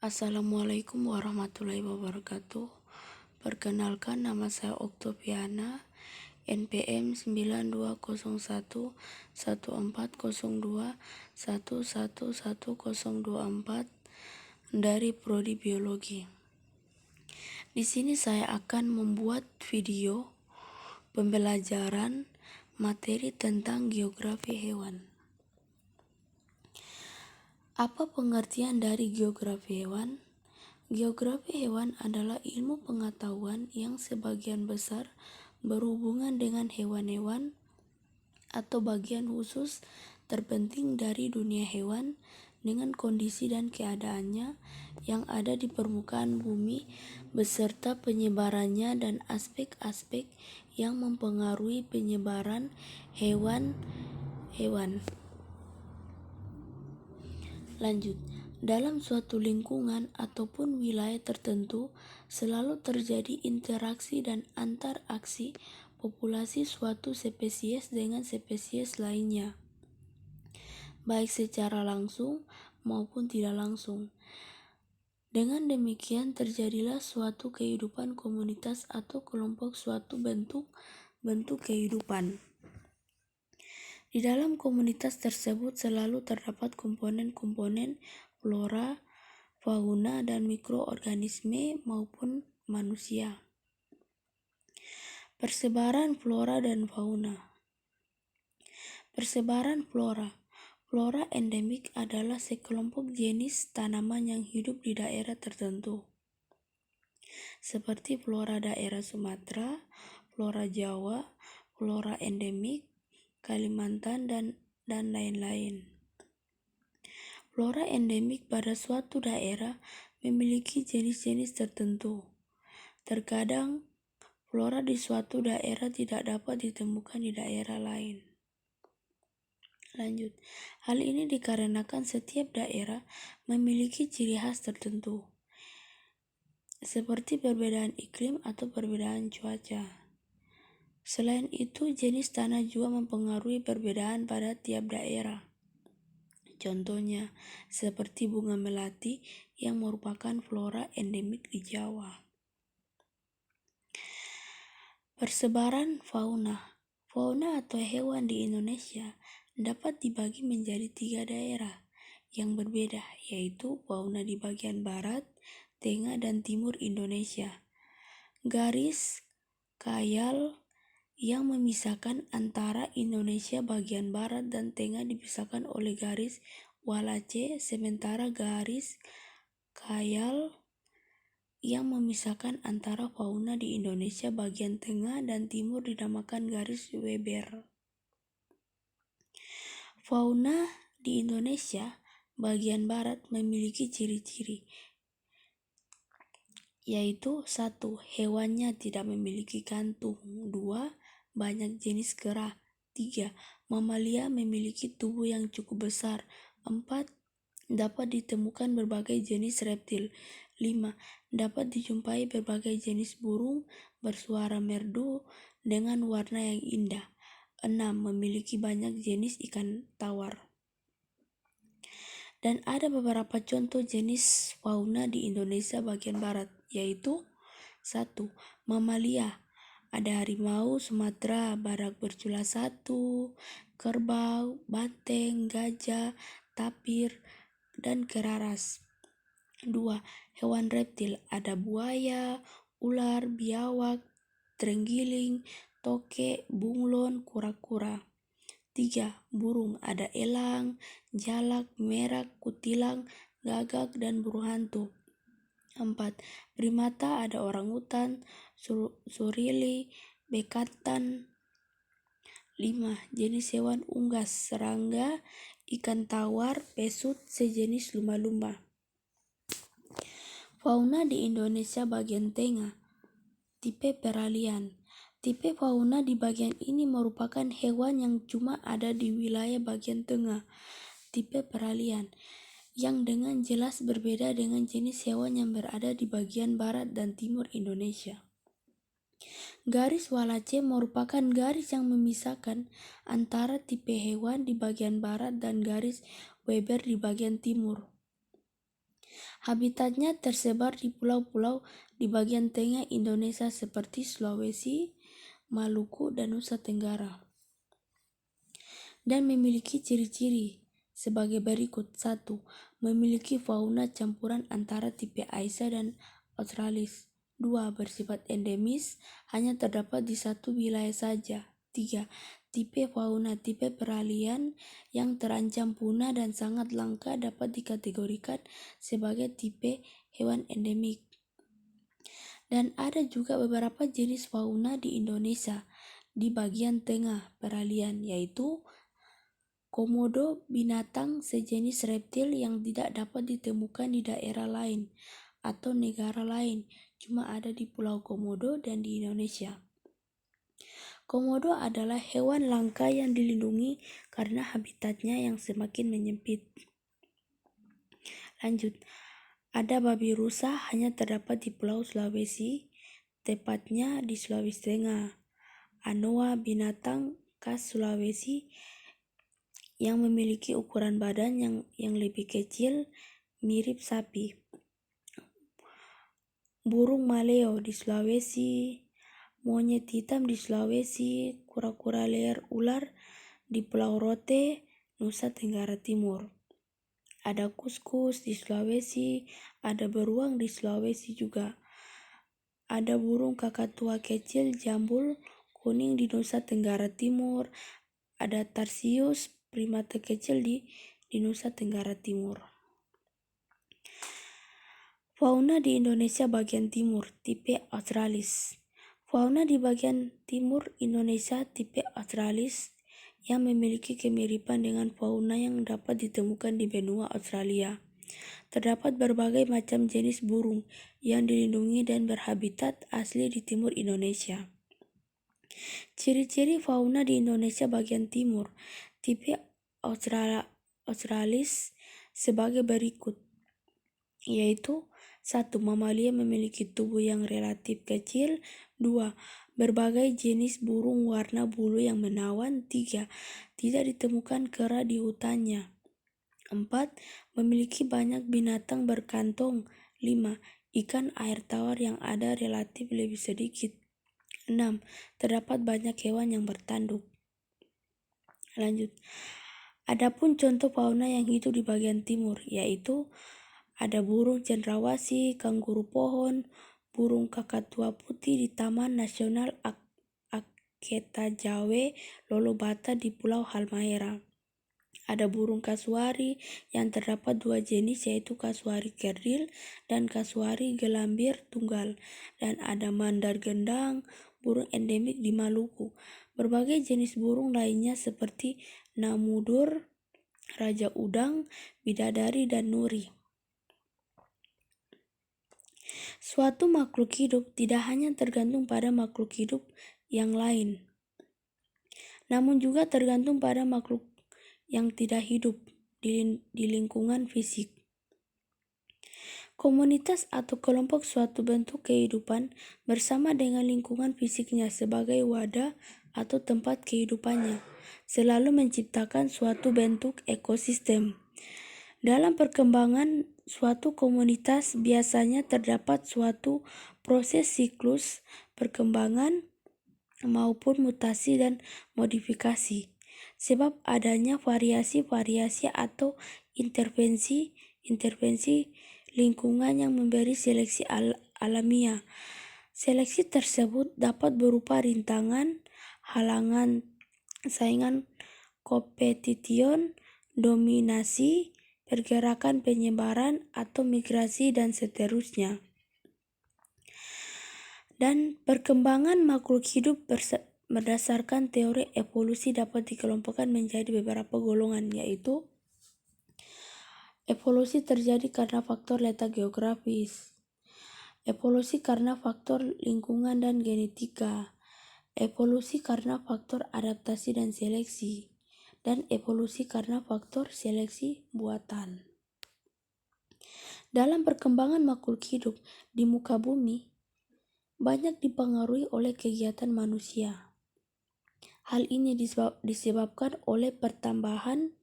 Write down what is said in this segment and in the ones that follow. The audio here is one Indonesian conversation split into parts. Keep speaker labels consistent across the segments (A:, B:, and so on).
A: Assalamualaikum warahmatullahi wabarakatuh. Perkenalkan, nama saya Oktoviana, NPM 92011402111024 dari Prodi Biologi. Di sini saya akan membuat video pembelajaran materi tentang geografi hewan. Apa pengertian dari geografi hewan? Geografi hewan adalah ilmu pengetahuan yang sebagian besar berhubungan dengan hewan-hewan atau bagian khusus terpenting dari dunia hewan dengan kondisi dan keadaannya yang ada di permukaan bumi beserta penyebarannya dan aspek-aspek yang mempengaruhi penyebaran hewan-hewan. Lanjut, dalam suatu lingkungan ataupun wilayah tertentu selalu terjadi interaksi dan anteraksi populasi suatu spesies dengan spesies lainnya, baik secara langsung maupun tidak langsung. Dengan demikian terjadilah suatu kehidupan komunitas atau kelompok suatu bentuk kehidupan. Di dalam komunitas tersebut selalu terdapat komponen-komponen flora, fauna, dan mikroorganisme maupun manusia. Persebaran flora dan fauna. Persebaran flora. Flora endemik adalah sekelompok jenis tanaman yang hidup di daerah tertentu, seperti flora daerah Sumatera, flora Jawa, flora endemik Kalimantan, dan lain-lain. Flora endemik pada suatu daerah memiliki jenis-jenis tertentu. Terkadang, flora di suatu daerah tidak dapat ditemukan di daerah lain. Lanjut, hal ini dikarenakan setiap daerah memiliki ciri khas tertentu, seperti perbedaan iklim atau perbedaan cuaca. Selain itu, jenis tanah juga mempengaruhi perbedaan pada tiap daerah. Contohnya, seperti bunga melati yang merupakan flora endemik di Jawa. Persebaran fauna. Fauna atau hewan di Indonesia dapat dibagi menjadi 3 daerah yang berbeda, yaitu fauna di bagian barat, tengah, dan timur Indonesia. Garis khayal yang memisahkan antara Indonesia bagian barat dan tengah dipisahkan oleh garis Wallace, sementara garis khayal yang memisahkan antara fauna di Indonesia bagian tengah dan timur dinamakan garis Weber. Fauna di Indonesia bagian barat memiliki ciri-ciri, yaitu 1. Hewannya tidak memiliki kantung. 2. Banyak jenis kera. 3. Mamalia memiliki tubuh yang cukup besar. 4. Dapat ditemukan berbagai jenis reptil. 5. Dapat dijumpai berbagai jenis burung bersuara merdu dengan warna yang indah. 6. Memiliki banyak jenis ikan tawar. Dan ada beberapa contoh jenis fauna di Indonesia bagian barat, yaitu 1. Mamalia. Ada harimau Sumatera, badak bercula 1, kerbau, banteng, gajah, tapir, dan keraras. 2. Hewan reptil. Ada buaya, ular, biawak, terenggiling, toke, bunglon, kura-kura. 3. Burung. Ada elang, jalak, merak, kutilang, gagak, dan burung hantu. 4. Primata. Ada orangutan, surili, bekantan. 5. Jenis hewan unggas, serangga, ikan tawar, pesut, sejenis lumba-lumba. Fauna di Indonesia bagian tengah. Tipe peralihan. Tipe fauna di bagian ini merupakan hewan yang cuma ada di wilayah bagian tengah. Tipe peralihan yang dengan jelas berbeda dengan jenis hewan yang berada di bagian barat dan timur Indonesia. Garis Wallace merupakan garis yang memisahkan antara tipe hewan di bagian barat dan garis Weber di bagian timur. Habitatnya tersebar di pulau-pulau di bagian tengah Indonesia seperti Sulawesi, Maluku, dan Nusa Tenggara. Dan memiliki ciri-ciri sebagai berikut. 1. Memiliki fauna campuran antara tipe Aisa dan Australis. 2. Bersifat endemis, hanya terdapat di satu wilayah saja. 3. Tipe fauna tipe peralihan yang terancam punah dan sangat langka dapat dikategorikan sebagai tipe hewan endemik. Dan ada juga beberapa jenis fauna di Indonesia di bagian tengah peralihan, yaitu Komodo, binatang sejenis reptil yang tidak dapat ditemukan di daerah lain atau negara lain, cuma ada di Pulau Komodo dan di Indonesia. Komodo adalah hewan langka yang dilindungi karena habitatnya yang semakin menyempit. Lanjut, ada babi rusa hanya terdapat di Pulau Sulawesi, tepatnya di Sulawesi Tengah. Anoa, binatang khas Sulawesi yang memiliki ukuran badan yang lebih kecil, mirip sapi. Burung maleo di Sulawesi, monyet hitam di Sulawesi, kura-kura leher ular di Pulau Rote, Nusa Tenggara Timur. Ada kuskus di Sulawesi, ada beruang di Sulawesi juga. Ada burung kakatua kecil jambul kuning di Nusa Tenggara Timur. Ada tarsius, primata kecil di Nusa Tenggara Timur. Fauna di Indonesia bagian timur, tipe Australis. Fauna di bagian timur Indonesia tipe Australis yang memiliki kemiripan dengan fauna yang dapat ditemukan di benua Australia. Terdapat berbagai macam jenis burung yang dilindungi dan berhabitat asli di timur Indonesia. Ciri-ciri fauna di Indonesia bagian timur, tipe Australis sebagai berikut, yaitu 1. Mamalia memiliki tubuh yang relatif kecil. 2. Berbagai jenis burung warna bulu yang menawan. 3. Tidak ditemukan kera di hutannya. 4. Memiliki banyak binatang berkantong. 5. Ikan air tawar yang ada relatif lebih sedikit. 6. Terdapat banyak hewan yang bertanduk. Lanjut. Adapun contoh fauna yang hidup di bagian timur, yaitu ada burung cendrawasih, kanguru pohon, burung kakatua putih di Taman Nasional Aketa Jawe, Lolobata di Pulau Halmahera. Ada burung kasuari yang terdapat 2 jenis, yaitu kasuari kerdil dan kasuari gelambir tunggal. Dan ada mandar gendang, burung endemik di Maluku. Berbagai jenis burung lainnya seperti namudur, raja udang, bidadari, dan nuri. Suatu makhluk hidup tidak hanya tergantung pada makhluk hidup yang lain, namun juga tergantung pada makhluk yang tidak hidup di lingkungan fisik. Komunitas atau kelompok suatu bentuk kehidupan bersama dengan lingkungan fisiknya sebagai wadah atau tempat kehidupannya, selalu menciptakan suatu bentuk ekosistem. Dalam perkembangan suatu komunitas biasanya terdapat suatu proses siklus perkembangan maupun mutasi dan modifikasi. Sebab adanya variasi-variasi atau intervensi lingkungan yang memberi seleksi alamiah. Seleksi tersebut dapat berupa rintangan, halangan, saingan, kompetition, dominasi, pergerakan penyebaran atau migrasi, dan seterusnya. Dan perkembangan makhluk hidup berdasarkan teori evolusi dapat dikelompokkan menjadi beberapa golongan, yaitu evolusi terjadi karena faktor letak geografis, evolusi karena faktor lingkungan dan genetika, evolusi karena faktor adaptasi dan seleksi, dan evolusi karena faktor seleksi buatan. Dalam perkembangan makhluk hidup di muka bumi, banyak dipengaruhi oleh kegiatan manusia. Hal ini disebabkan oleh pertambahan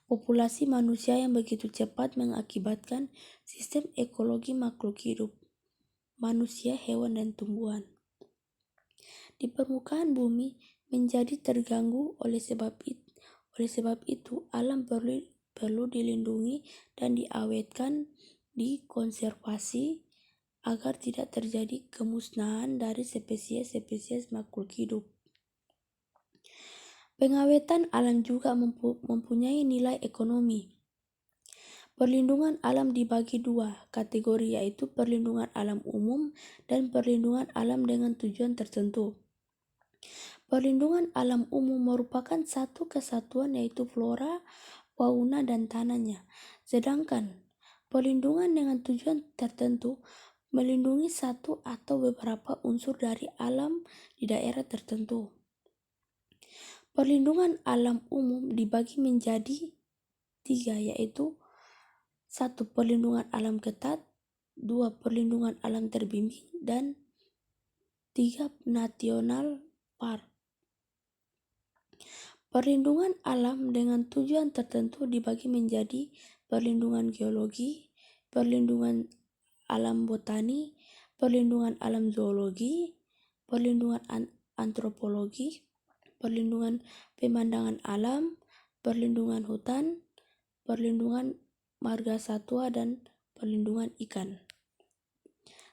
A: Populasi manusia yang begitu cepat mengakibatkan sistem ekologi makhluk hidup, manusia, hewan, dan tumbuhan di permukaan bumi menjadi terganggu. Oleh sebab itu alam perlu dilindungi dan diawetkan, dikonservasi agar tidak terjadi kemusnahan dari spesies-spesies makhluk hidup. Pengawetan alam juga mempunyai nilai ekonomi. Perlindungan alam dibagi dua kategori, yaitu perlindungan alam umum dan perlindungan alam dengan tujuan tertentu. Perlindungan alam umum merupakan satu kesatuan, yaitu flora, fauna, dan tanahnya. Sedangkan perlindungan dengan tujuan tertentu melindungi satu atau beberapa unsur dari alam di daerah tertentu. Perlindungan alam umum dibagi menjadi 3, yaitu 1. Perlindungan alam ketat, 2. Perlindungan alam terbimbing, dan 3. National Park. Perlindungan alam dengan tujuan tertentu dibagi menjadi perlindungan geologi, perlindungan alam botani, perlindungan alam zoologi, perlindungan antropologi, perlindungan pemandangan alam, perlindungan hutan, perlindungan marga satwa, dan perlindungan ikan.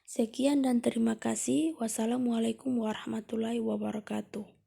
A: Sekian dan terima kasih. Wassalamualaikum warahmatullahi wabarakatuh.